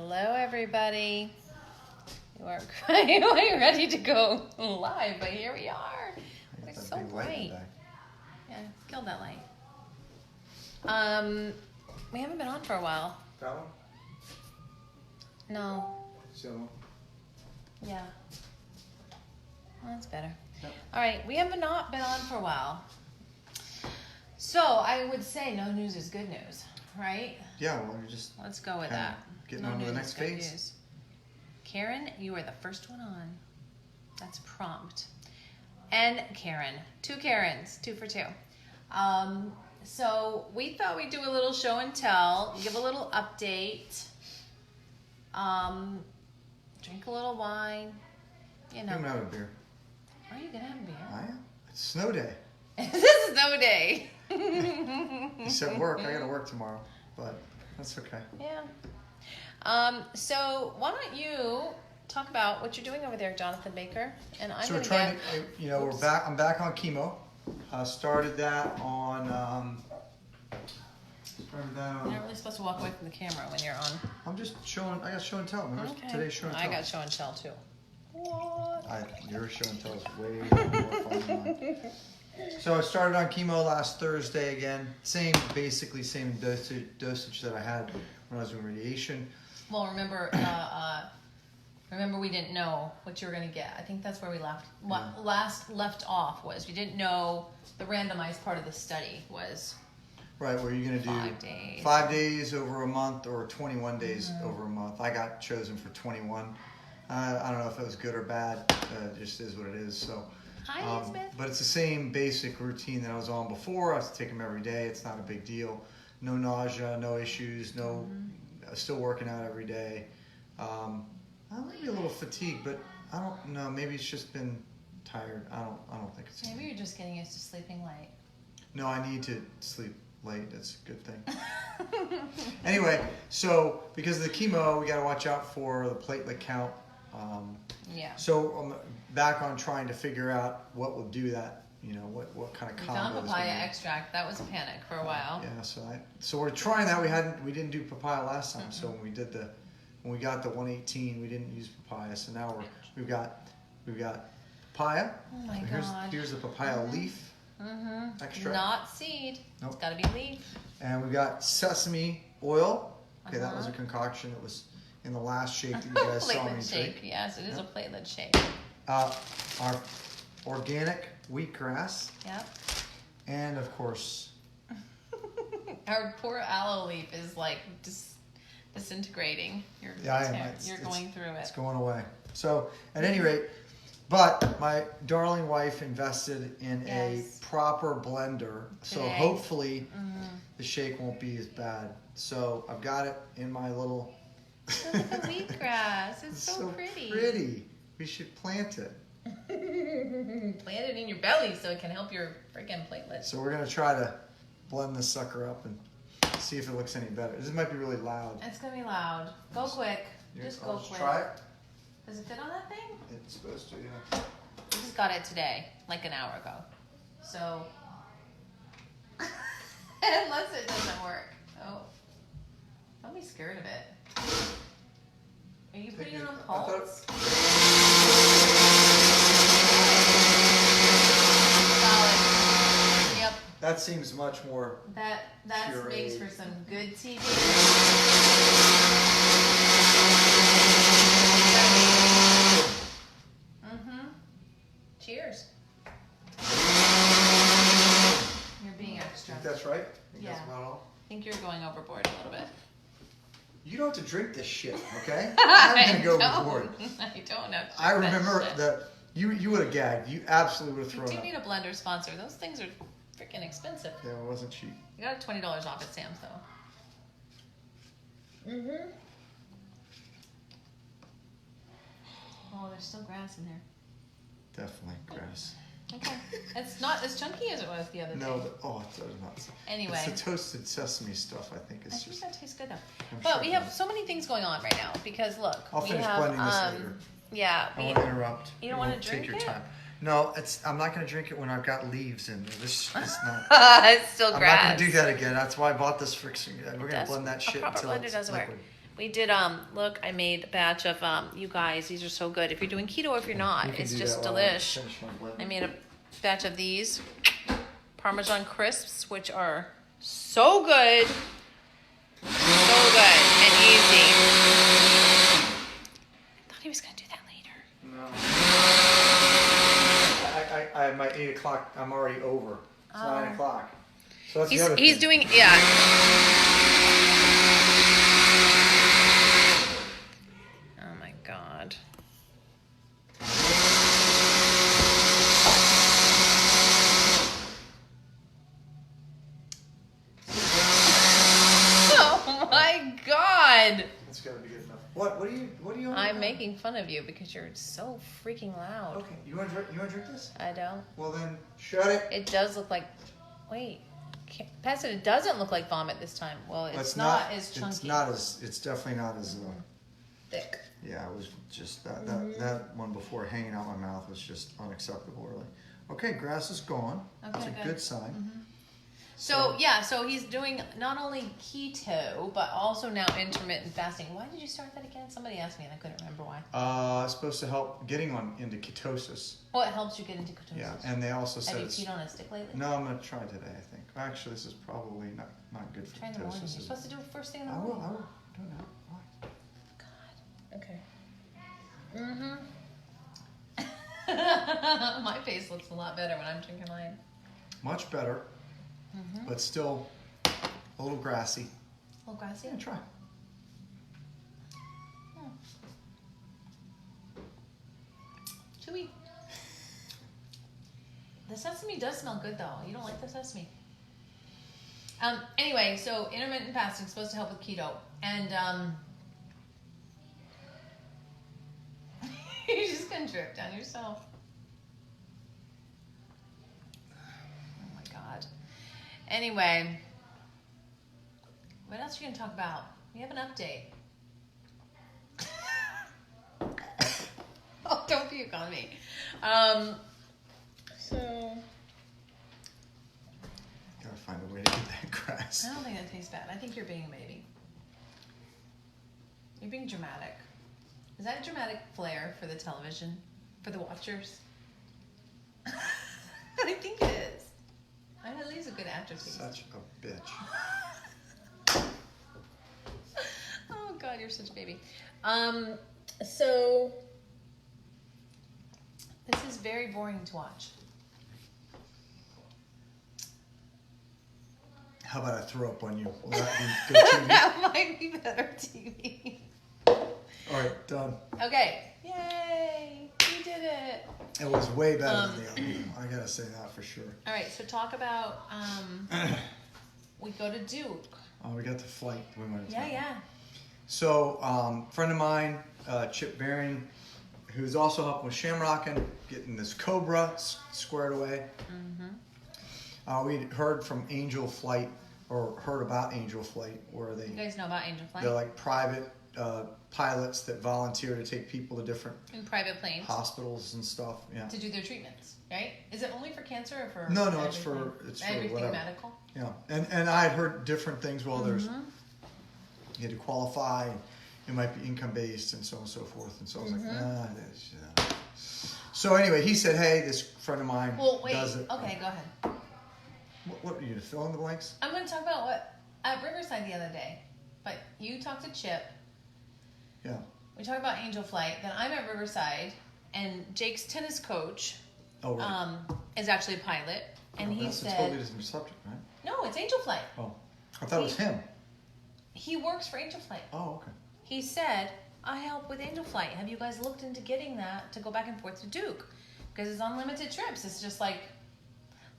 Hello, everybody. You weren't ready to go live, but here we are. It's so bright. Yeah, killed that light. We haven't been on for a while. That one? No. So. Yeah. Well, that's better. Yep. All right, we have not been on for a while. So I would say no news is good news, right? Yeah, well, you're just. Let's go with that. Getting on to the next phase. News. Karen, you are the first one on. That's prompt. And Karen, two Karens, 2 for 2. So we thought we'd do a little show and tell, give a little update, drink a little wine, you know. I'm gonna have a beer. Are you gonna have a beer? I am. It's snow day. This is no day. Except work. I gotta work tomorrow, but that's okay. Yeah. So why don't you talk about what you're doing over there, Jonathan Baker? And I'm So we're gonna trying to, we're back. I'm back on chemo. Started that on. You're not really supposed to walk away from the camera when you're on. I'm just showing. I got show and tell. Remember today's show and tell. I got show and tell too. What? Your show and tell is way more fun than mine. So I started on chemo last Thursday again. Basically same dosage that I had when I was doing radiation. Well, remember we didn't know what you were going to get. I think that's where we left. What left off was we didn't know the randomized part of the study was. Right, where you're going to do 5 days. 5 days over a month or 21 days over a month. I got chosen for 21. I don't know if it was good or bad. It just is what it is. So, Hi, Elizabeth. but it's the same basic routine that I was on before. I have to take them every day. It's not a big deal. No nausea, no issues, still working out every day. Maybe a little fatigued, but I don't know. Maybe it's just been tired. I don't think it's. Maybe you're just getting used to sleeping late. No, I need to sleep late. That's a good thing. Anyway, so because of the chemo, we got to watch out for the platelet count. Yeah. So I'm back on trying to figure out what will do that. What kind of We combo. found papaya extract. That was a panic for a while. Yeah. So we're trying that. We didn't do papaya last time. So when we got the 118, we didn't use papaya. So now we've got papaya. Oh my So God. Here's the papaya leaf. Extract. Not seed. Nope. It's got to be leaf. And we got sesame oil. Okay, that was a concoction that was in the last shake that you guys saw me Platelet shake. take. Yes, it is a platelet shake. Our organic wheatgrass. Yep. And of course, Our poor aloe leaf is like disintegrating. You're going through it. It's going away. So at any rate, but my darling wife invested in a proper blender. So Today. hopefully the shake won't be as bad. So I've got it in my little... Look at the wheatgrass. It's so pretty. We should plant it. Plant it in your belly so it can help your freaking platelets. So we're going to try to blend this sucker up and see if it looks any better. This might be really loud. It's going to be loud. Go quick. Just go quick. Try it. Does it fit on that thing? It's supposed to, yeah. We just got it today, like an hour ago. So, unless it doesn't work. Oh, don't be scared of it. Are you putting it on pulse? Solid. Yep. That seems much more... That pureed. makes for some good TV. Cheers. You're being extra. I think that's right? Yeah. That's about all? I think you're going overboard a little bit. You don't have to drink this shit, okay? I'm going to go overboard. I don't have to. I remember that you would have gagged. You absolutely would have We thrown do up. need a blender sponsor. Those things are freaking expensive. Yeah, it wasn't cheap. You got $20 off at Sam's though. Oh, there's still grass in there. Definitely grass. Okay. It's not as chunky as it was the other day. No, it's not. Anyway. It's the toasted sesame stuff, I think. I It's think just... that tastes good though. I'm But sure we it have does. so many things going on right now because look, I'll we finish have blending this later. Yeah. I won't interrupt. You don't want wanna to drink take your it? time. No, I'm not going to drink it when I've got leaves in there. This is not... It's still I'm grass. not going to do that again. That's why I bought this friction. We're going to does- blend that a shit proper until blender it's does work. liquid. We did, look, I made a batch of, you guys, these are so good. If you're doing keto or if you're not, You can it's do just that while I delish. finish my blend. I made a batch of these Parmesan crisps, which are so good. So good and easy. I thought he was going to do that later. No. I my 8 o'clock. I'm already over. It's 9 o'clock. So that's the other He's thing. doing, yeah. Oh my God. Oh my God. That's gotta be good enough. What are you? I'm making fun of you because you're so freaking loud. Okay. You want to drink this? I don't. Well then, shut it. It does look like. Wait, Pat said it doesn't look like vomit this time. Well, it's not as chunky. It's not as. It's definitely not as. Thick. Yeah, it was just that one before hanging out my mouth was just unacceptable, really. Okay, grass is gone. That's Okay, a good sign. So he's doing not only keto but also now intermittent fasting. Why did you start that again? Somebody asked me and I couldn't remember why. It's supposed to help getting into ketosis. Well, it helps you get into ketosis. Yeah, and they also said Have you it's. peed on a stick lately? No, I'm gonna try today. I think. Actually, this is probably not good for Try in the morning. ketosis. You're supposed to do it first thing in the I morning. will. Do it now. Why? God. Okay. My face looks a lot better when I'm drinking mine. Much better, but still a little grassy. A little grassy? Yeah, try. Chewy. The sesame does smell good though. You don't like the sesame. Anyway, so intermittent fasting is supposed to help with keto. And you're just gonna drip down yourself. Oh my God. Anyway, what else are you gonna talk about? We have an update. Oh, don't puke on me. So Gotta find a way to get that grass. I don't think that tastes bad. I think you're being a baby. You're being dramatic. Is that a dramatic flair for the television? For the watchers? I think it is. I'm at least a good actor too. Such a bitch. Oh God, you're such a baby. So this is very boring to watch. How about I throw up on you? Will that be good TV? That might be better TV. All right, done. Okay. Yay! You did it. It was way better than the other one. I gotta say that for sure. All right. So talk about we go to Duke. Oh, we got the flight we wanted to Yeah, talk yeah. So, friend of mine, Chip Baring, who's also helping with Shamrockin', getting this Cobra squared away. We heard from Angel Flight, or heard about Angel Flight, where You guys know about Angel Flight? they're like private pilots that volunteer to take people to different In private planes hospitals and stuff. Yeah. to do their treatments, right? Is it only for cancer or for No, everything? it's for Everything whatever. medical? Yeah, and I had heard different things. Well, there's you had to qualify, and it might be income based, and so on and so forth. And so I was like, this, So anyway, he said, "Hey, this friend of mine Well, wait. does it." Okay, go ahead. What are you to fill in the blanks? I'm going to talk about what at Riverside the other day, but you talked to Chip. Yeah. We talked about Angel Flight. Then I'm at Riverside, and Jake's tennis coach Oh, right. is actually a pilot, and he That's said, a totally different subject, right? "No, it's Angel Flight. Oh, I thought it was him. He works for Angel Flight." Oh, okay. He said, "I help with Angel Flight. Have you guys looked into getting that to go back and forth to Duke? Because it's unlimited trips. It's just like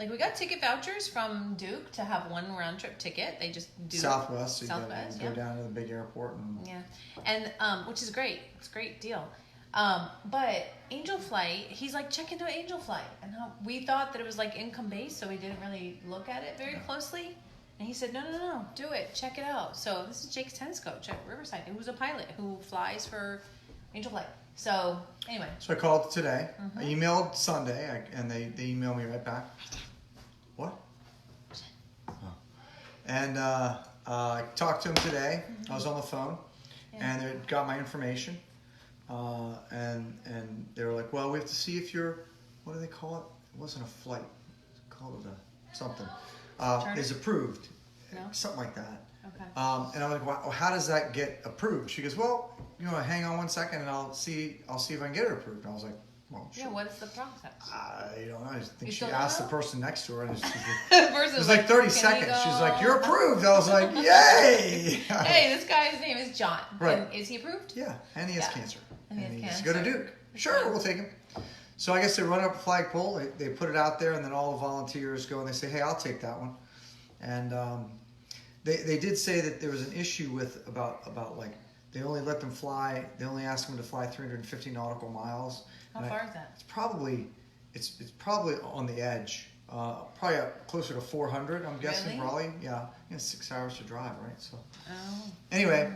we got ticket vouchers from Duke to have one round trip ticket. They just do Southwest. So you Southwest, gotta go down to the big airport and Yeah, and which is great. It's a great deal. But Angel Flight, he's like, check into Angel Flight, and we thought that it was like income based, so we didn't really look at it very closely. And he said, no, do it, check it out. So this is Jake's tennis coach at Riverside, who's a pilot who flies for Angel Flight. So anyway, So I called today. I emailed Sunday, and they emailed me right back. What? Oh. And I talked to him today. I was on the phone, and they got my information, and they were like, well, we have to see if you're, what do they call it? It wasn't a flight. It's called something. Is approved. No? Something like that. Okay. And I'm like, well, how does that get approved? She goes, well, hang on 1 second, and I'll see if I can get it approved. And I was like, well, sure. Yeah, what's the process? I don't know. I just think You she still asked the don't know? person next to her, and It was like 30 seconds. She was like, "You're approved." I was like, "Yay!" Hey, this guy's name is John. Right. And is he approved? Yeah, and he has Yeah. cancer. And he has needs to cancer. go to Duke. Sure, we'll take him. So I guess they run up a flagpole. They put it out there, and then all the volunteers go and they say, "Hey, I'll take that one." And they did say that there was an issue with about like they only let them fly. They only asked them to fly 350 nautical miles. How far is that? It's probably on the edge. Probably closer to 400. I'm guessing. Really? Probably. Yeah. 6 hours to drive, right? So. Oh. Anyway,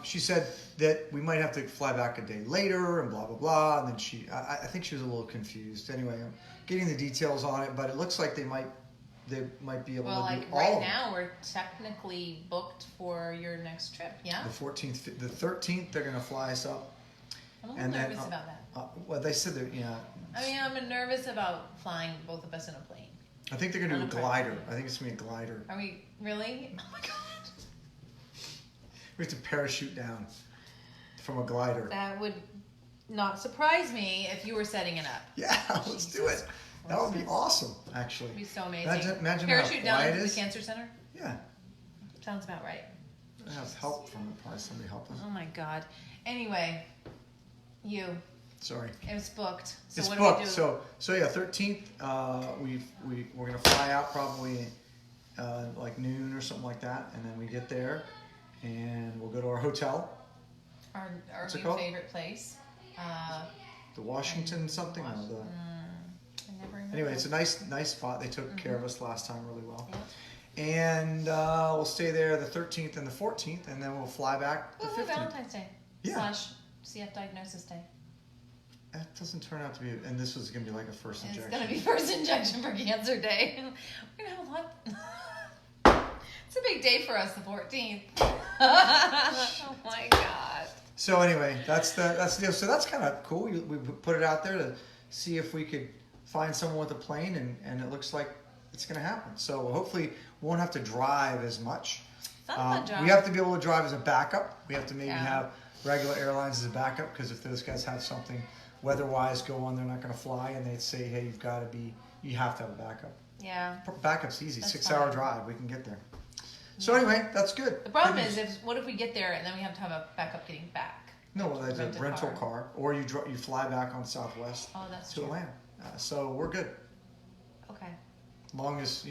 she said that we might have to fly back a day later and blah blah blah. And then I think she was a little confused. Anyway, I'm getting the details on it, but it looks like they might be able Well, to do like all right of them. now, we're technically booked for your next trip. Yeah. The 14th, the 13th, they're gonna fly us up. I'm a little And then, nervous about that. Well, they said that I mean, I'm nervous about flying both of us in a plane. I think they're gonna do a On a glider. private I think it's gonna be a glider. Are we really? Oh my god. We have to parachute down from a glider. That would not surprise me if you were setting it up. Yeah, let's do it. That would be awesime, actually. It'd be so amazing. Imagine Parachute how down quiet into it the is. cancer center? Yeah, Sounds about right. it has help from it. Probably somebody help us. Oh my god. Anyway, Sorry. it was booked. So It's what booked. do we do? So yeah, 13th. We're gonna fly out probably like noon or something like that, and then we get there, and we'll go to our hotel, Our What's it new called? favorite place. the Washington something. Or the, I never remember. anyway, it's a nice spot. They took care of us last time really well. Yeah. And we'll stay there the 13th and the 14th, and then we'll fly back the Woohoo, 15th. Valentine's Day. Yeah. / CF diagnosis day. That doesn't turn out to be, and this was gonna be like a first It's injection. gonna be first injection for cancer day. We're gonna have a lot. It's a big day for us, the 14th. Oh my god. So anyway, that's the deal. So that's kind of cool. We put it out there to see if we could find someone with a plane, and it looks like it's going to happen. So hopefully we won't have to drive as much. It's not a fun job. We have to be able to drive as a backup. We have to maybe Yeah. have regular airlines as a backup, because if those guys have something weather-wise go on, they're not going to fly, and they'd say, hey, you have to have a backup. Yeah. Backup's easy. That's 6-hour fine. drive. We can get there. So anyway, that's good. The problem Good is, news. what if we get there and then we have to have a backup getting back? No, well, there's Rent a a rental car. car, or you fly back on Southwest Oh, that's to true. Atlanta. So we're good, Okay. long as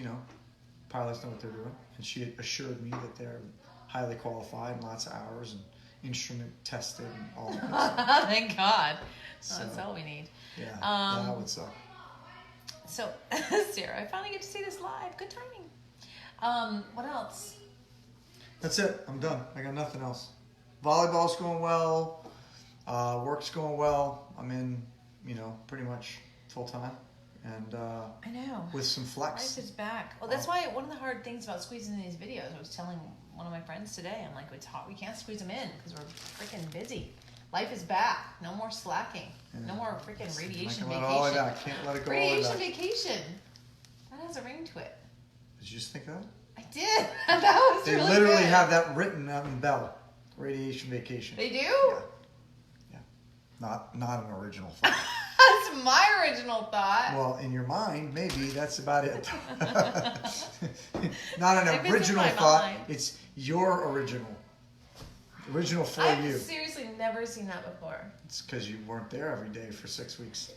pilots know what they're doing. And she assured me that they're highly qualified, and lots of hours, and instrument tested, and all that. Good stuff. Thank God. So- That's all we need. Yeah, Um, that would suck. So, Sarah, I finally get to see this live. Good timing. What else? That's it. I'm done. I got nothing else. Volleyball's going well. Work's going well. I'm in, pretty much full time, and I know. with some flex. Life is back. Well, that's why one of the hard things about squeezing in these videos, I was telling one of my friends today, I'm like, it's hot. We can't squeeze them in because we're freaking busy. Life is back. No more slacking. No more freaking radiation Not gonna let all of vacation. that. Can't let it go all Radiation of that. vacation. That has a ring to it. Did you just think of that? I did. That was They really literally good. have that written out in Bell. Radiation vacation. They do? Yeah. Not an original thought. That's my original thought. Well, in your mind, maybe that's about it. Not If an it's in original my thought. mind. It's your original. Original for I've you. seriously never seen that before. It's because you weren't there every day for 6 weeks.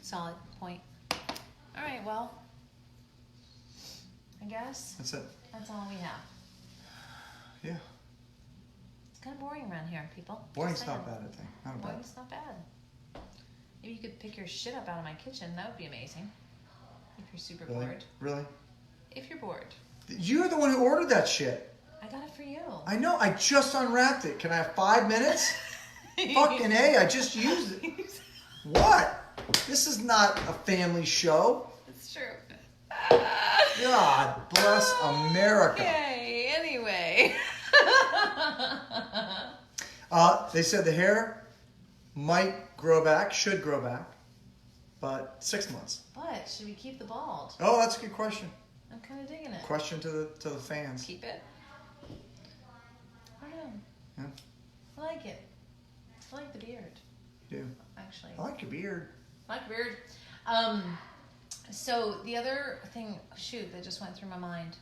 Solid point. All right, well, I guess That's it. that's all we have. Yeah. It's kind of boring around here, people. Boring's Just not saying. bad, I think. Not bad. Boring's not bad. Maybe you could pick your shit up out of my kitchen. That would be amazing. If you're super Really? bored. Really? If you're bored. You're the one who ordered that shit. I got it for you. I know. I just unwrapped it. Can I have 5 minutes? Fucking A, I just used it. What? This is not a family show. It's true. God bless America. Okay, anyway. They said the hair might grow back, should grow back, but 6 months. But should we keep the bald? Oh, that's a good question. I'm kind of digging it. Question to the fans. Keep it. I don't know. Yeah. I like it. I like the beard, You do. actually. I like your beard. I like beard. So the other thing, shoot, that just went through my mind.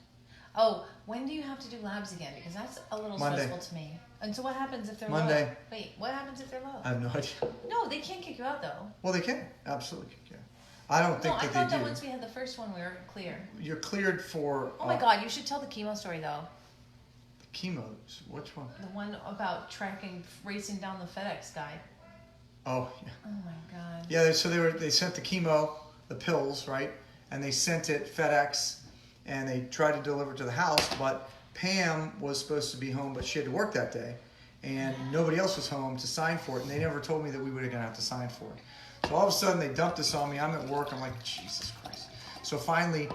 Oh, when do you have to do labs again? Because that's a little Monday. stressful to me. And so what happens if they're Monday. low? Wait, what happens if they're low? I have no idea. No, they can't kick you out though. Well, they can. Absolutely kick you out. I don't No, think I that thought they that do. once we had the first one, we were clear. You're cleared for Oh my God, you should tell the chemo story though. chemos. Which one? The one about racing down the FedEx guy. Oh, yeah. Oh my God. Yeah, so they sent the chemo, the pills, right? And they sent it FedEx, and they tried to deliver it to the house, but Pam was supposed to be home, but she had to work that day, and nobody else was home to sign for it, and they never told me that we were going to have to sign for it. So all of a sudden, they dumped this on me. I'm at work. I'm like, Jesus Christ. So finally,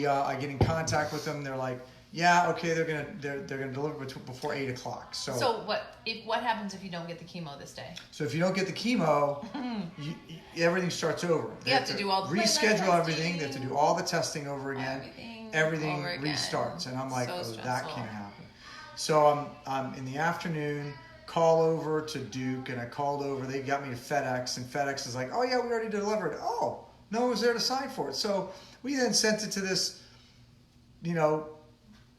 I get in contact with them. They're like, yeah, okay, they're gonna deliver before 8 o'clock. So what happens if you don't get the chemo this day? So if you don't get the chemo, everything starts over. You have to do all the reschedule testing. everything. They have to do all the testing over again. Everything over again. restarts, and I'm like, So oh, that stressful. can't happen. So I'm in the afternoon. Call over to Duke, and I called over. They got me to FedEx, and FedEx is like, oh yeah, we already delivered. Oh, no one was there to sign for it. So we then sent it to this,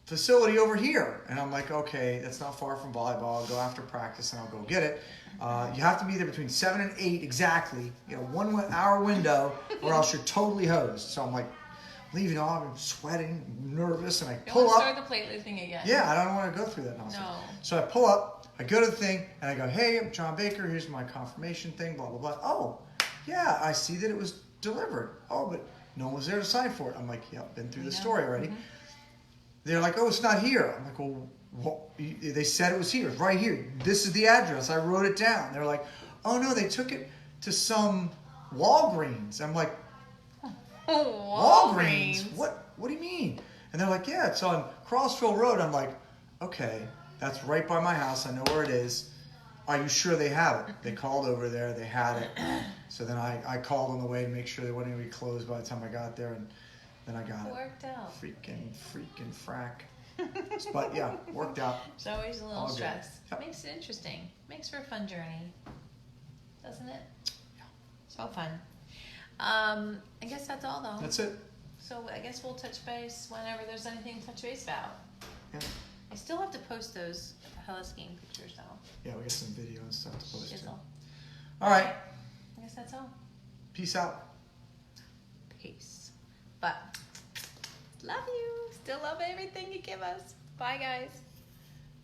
facility over here. And I'm like, okay, that's not far from volleyball. I'll go after practice and I'll go get it. You have to be there between 7 and 8 exactly, 1 hour window, or else you're totally hosed. So I'm like, leaving off, I'm sweating, nervous, and I You pull want to up. start the platelet thing again? Yeah, I don't want to go through that nonsense. No. So I pull up, I go to the thing, and I go, hey, I'm John Baker, here's my confirmation thing, blah, blah, blah. Oh, yeah, I see that it was delivered. Oh, but no one was there to sign for it. I'm like, yeah, I've been through the story already. Mm-hmm. They're like, oh, it's not here. I'm like, well, they said it was here. It's right here. This is the address. I wrote it down. They're like, oh, no, they took it to some Walgreens. I'm like, Walgreens? What do you mean? And they're like, yeah, it's on Crossville Road. I'm like, okay, that's right by my house. I know where it is. Are you sure they have it? They called over there. They had it. So then I called on the way to make sure they wouldn't even be closed by the time I got there. And then I got it. Worked out. Freaking frack. But yeah, worked out. There's always a little All good. stress. Yep. Makes it interesting. Makes for a fun journey. Doesn't it? Yeah. So fun. I guess that's all though. That's it. So I guess we'll touch base whenever there's anything to touch base about. Yeah. I still have to post those hella skiing pictures though. Yeah, we got some video and stuff to post. Shizzle. All right. I guess that's all. Peace out. Peace. But love you. Still love everything you give us. Bye guys.